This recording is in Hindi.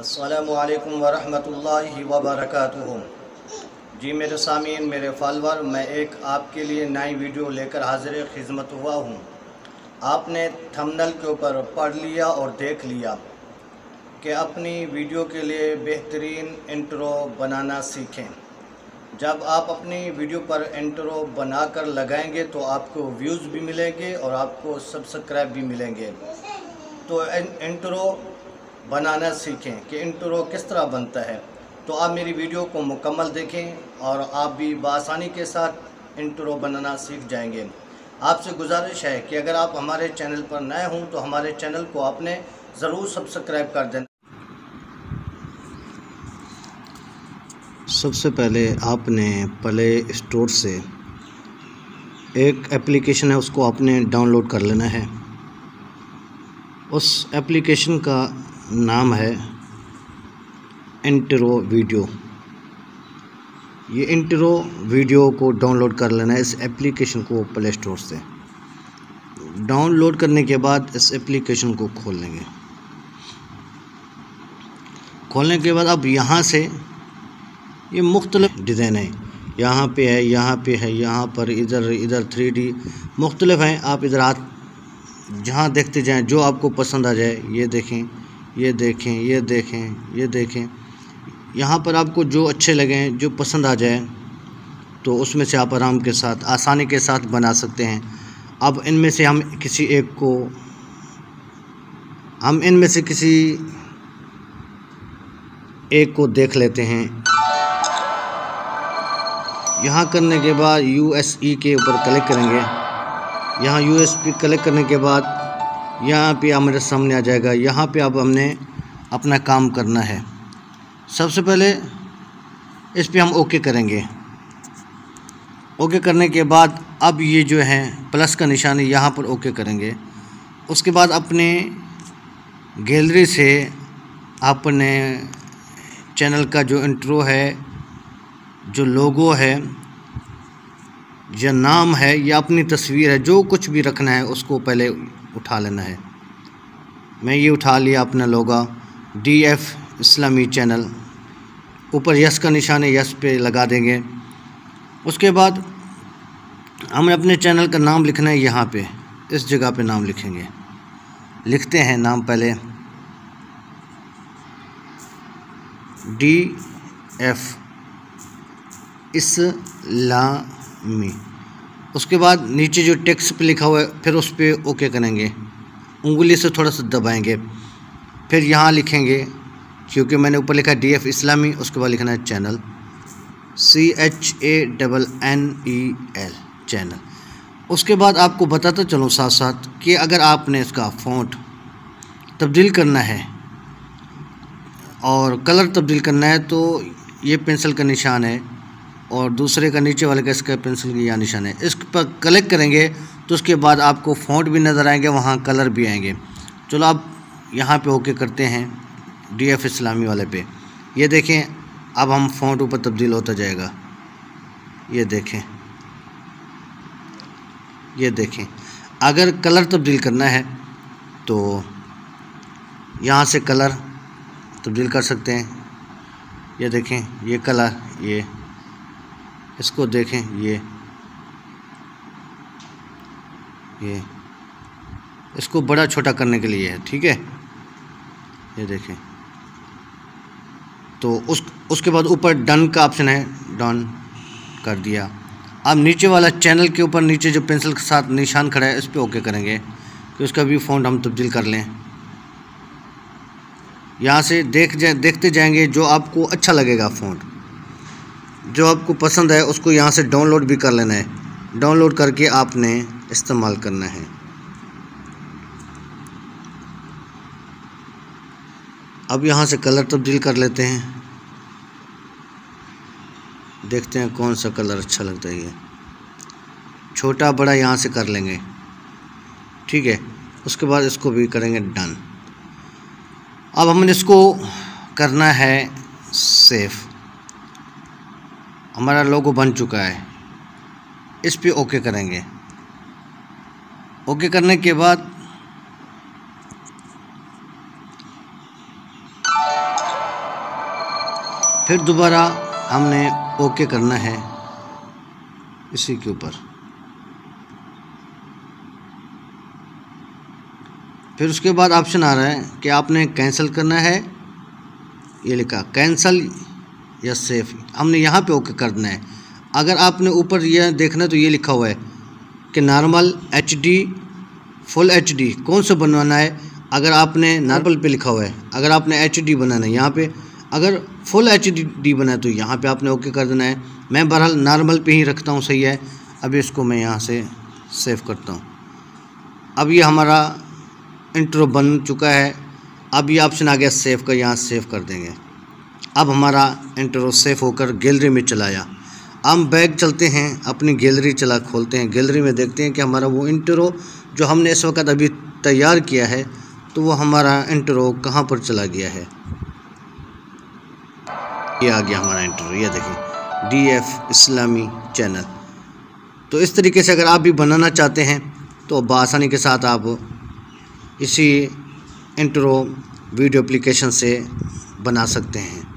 अस्सलामु अलैकुम वरहमतुल्लाहि वबरकातुहू। जी मेरे सामीन, मेरे फॉलोअर, मैं एक आपके लिए नई वीडियो लेकर हाजिर खिदमत हुआ हूँ। आपने थंबनेल के ऊपर पढ़ लिया और देख लिया कि अपनी वीडियो के लिए बेहतरीन इंट्रो बनाना सीखें। जब आप अपनी वीडियो पर इंट्रो बनाकर लगाएंगे तो आपको व्यूज़ भी मिलेंगे और आपको सब्सक्राइब भी मिलेंगे। तो इंट्रो बनाना सीखें कि इंट्रो किस तरह बनता है। तो आप मेरी वीडियो को मुकम्मल देखें और आप भी बआसानी के साथ इंट्रो बनाना सीख जाएंगे। आपसे गुजारिश है कि अगर आप हमारे चैनल पर नए हों तो हमारे चैनल को आपने ज़रूर सब्सक्राइब कर देना। सबसे पहले आपने प्ले स्टोर से एक एप्लीकेशन है, उसको आपने डाउनलोड कर लेना है। उस एप्लीकेशन का नाम है इंट्रो वीडियो। ये इंट्रो वीडियो को डाउनलोड कर लेना है, इस एप्लीकेशन को प्ले स्टोर से। डाउनलोड करने के बाद इस एप्लीकेशन को खोल लेंगे। खोलने के बाद अब यहाँ से ये मुख्तलिफ डिज़ाइन है, यहाँ पे है, यहाँ पे है, यहाँ पर, इधर 3D मुख्तलिफ हैं। आप इधर हाथ जहाँ देखते जाएं, जो आपको पसंद आ जाए, ये देखें, ये देखें, ये देखें, ये देखें। यहाँ पर आपको जो अच्छे लगें, जो पसंद आ जाए, तो उसमें से आप आराम के साथ, आसानी के साथ बना सकते हैं। अब इनमें से हम किसी एक को देख लेते हैं। यहाँ करने के बाद USE के ऊपर क्लिक करेंगे। यहाँ USB क्लिक करने के बाद यहाँ पे हमारे सामने आ जाएगा। यहाँ पे अब हमने अपना काम करना है। सबसे पहले इस पे हम ओके करेंगे। ओके करने के बाद अब ये जो है प्लस का निशान है, यहाँ पर ओके करेंगे। उसके बाद अपने गैलरी से अपने चैनल का जो इंट्रो है, जो लोगो है, या नाम है, या अपनी तस्वीर है, जो कुछ भी रखना है उसको पहले उठा लेना है। मैं ये उठा लिया अपना लोगो, DF इस्लामी चैनल। ऊपर यस का निशान है, यस पे लगा देंगे। उसके बाद हमें अपने चैनल का नाम लिखना है। यहाँ पे इस जगह पे नाम लिखेंगे। लिखते हैं नाम पहले DF इस्लामी। उसके बाद नीचे जो टेक्स्ट पे लिखा हुआ है, फिर उस पर ओके करेंगे। उंगली से थोड़ा सा दबाएंगे। फिर यहाँ लिखेंगे, क्योंकि मैंने ऊपर लिखा है DF इस्लामी, उसके बाद लिखना है चैनल, CHANNEL चैनल। उसके बाद आपको बताता चलूँ साथ साथ कि अगर आपने इसका फ़ॉन्ट तब्दील करना है और कलर तब्दील करना है तो ये पेंसिल का निशान है, और दूसरे का नीचे वाले का इसका पेंसिल का यह निशान है। इस पर क्लिक करेंगे तो उसके बाद आपको फ़ॉन्ट भी नज़र आएंगे, वहाँ कलर भी आएंगे। चलो आप यहाँ पे ओके करते हैं DF इस्लामी वाले पे। ये देखें, अब हम फ़ॉन्ट ऊपर तब्दील होता जाएगा। ये देखें, ये देखें। अगर कलर तब्दील करना है तो यहाँ से कलर तब्दील कर सकते हैं। ये देखें, ये कलर, ये इसको देखें, ये इसको बड़ा छोटा करने के लिए है, ठीक है। ये देखें। तो उसके बाद ऊपर डन का ऑप्शन है, डन कर दिया। अब नीचे वाला चैनल के ऊपर नीचे जो पेंसिल के साथ निशान खड़ा है, इस पे ओके करेंगे कि उसका भी फ़ॉन्ट हम तब्दील कर लें। यहाँ से देखते जाएंगे, जो आपको अच्छा लगेगा फ़ॉन्ट, जो आपको पसंद है, उसको यहाँ से डाउनलोड भी कर लेना है। डाउनलोड करके आपने इस्तेमाल करना है। अब यहाँ से कलर तब्दील कर लेते हैं। देखते हैं कौन सा कलर अच्छा लगता है। ये छोटा बड़ा यहाँ से कर लेंगे, ठीक है। उसके बाद इसको भी करेंगे डन। अब हमने इसको करना है सेव। हमारा लोगो बन चुका है। इस पे ओके करेंगे। ओके करने के बाद फिर दोबारा हमने ओके करना है इसी के ऊपर। फिर उसके बाद ऑप्शन आ रहा है कि आपने कैंसिल करना है, ये लिखा कैंसिल या सेव, हमने यहाँ पे ओके कर देना है। अगर आपने ऊपर यह देखना है तो ये लिखा हुआ है कि नॉर्मल, HD, फुल HD कौन सा बनवाना है। अगर आपने नॉर्मल पे लिखा हुआ है, अगर आपने HD बनाना है यहाँ पे, अगर फुल HD बना है तो यहाँ पे आपने ओके कर देना है। मैं बहरहाल नॉर्मल पे ही रखता हूँ, सही है। अभी इसको मैं यहाँ से सेव करता हूँ। अब ये हमारा इंट्रो बन चुका है। अब ये ऑप्शन आ गया सेव का, यहाँ सेव कर देंगे। अब हमारा इंट्रो सेव होकर गैलरी में चला आया। हम बैक चलते हैं, अपनी गैलरी खोलते हैं। गैलरी में देखते हैं कि हमारा वो इंट्रो जो हमने इस वक्त अभी तैयार किया है, तो वो हमारा इंट्रो कहाँ पर चला गया है। ये आ गया हमारा इंट्रो, ये देखिए DF इस्लामी चैनल। तो इस तरीके से अगर आप भी बनाना चाहते हैं तो बआसानी के साथ आप इसी इंट्रो वीडियो एप्लीकेशन से बना सकते हैं।